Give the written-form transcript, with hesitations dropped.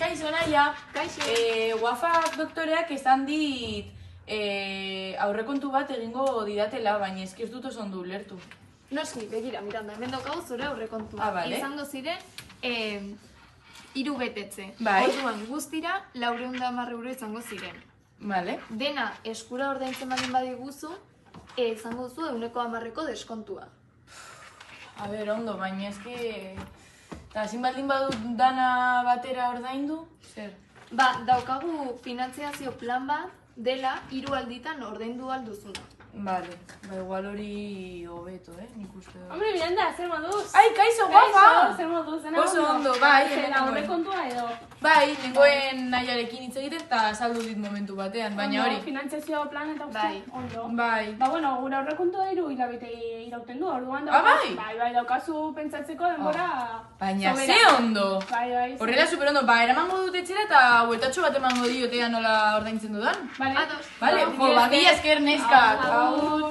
Kaixo, Naia. Kaixo. Wafak doktoreak esan dit aurrekontu bat egingo didatela, baina ez dut oso ondo ulertu. Noski, begira, Miranda, hemen daukagu zure aurrekontua. Ah, bale. Izango ziren, 3 betetze. Bai. Orduan guztira, 410 euro izango ziren. Vale. Dena eskura ordaintzen baldin badiguzu, izango duzu 110% deskontua. A ber, ondo, baina eske... Eta ezin baldin badut dana batera ordaindu? Zer? Ba, daukagu finantziazio plan bat, dela 3 alditan ordaindu alduzuna. Vale, ba igual hori hobeto, nik uste dut. Hombre, Miranda, zer moduz? Ai, kaixo, guapa! Zer moduz, zena Oso ondo, bai, zena aurrekontua edo. Bai, nengoen Naiarekin hitz egiten eta saldu dit momentu batean, baina hori. Finantzazio plan eta Bai. uste, ondo. Bai. Ba, bueno, gure aurrekontua 3 hilabete irauten du, orduan Ah, bai? Bai, daukazu pentsatzeko denbora... Baina sobera. ze ondo! Bai. Horrela super ondo, ba, eramango dut etxera eta bueltatxo bat emango diotea nola ordaintzen dudan. Vale. Ados. Vale, jo, badia esker neskak. Agur.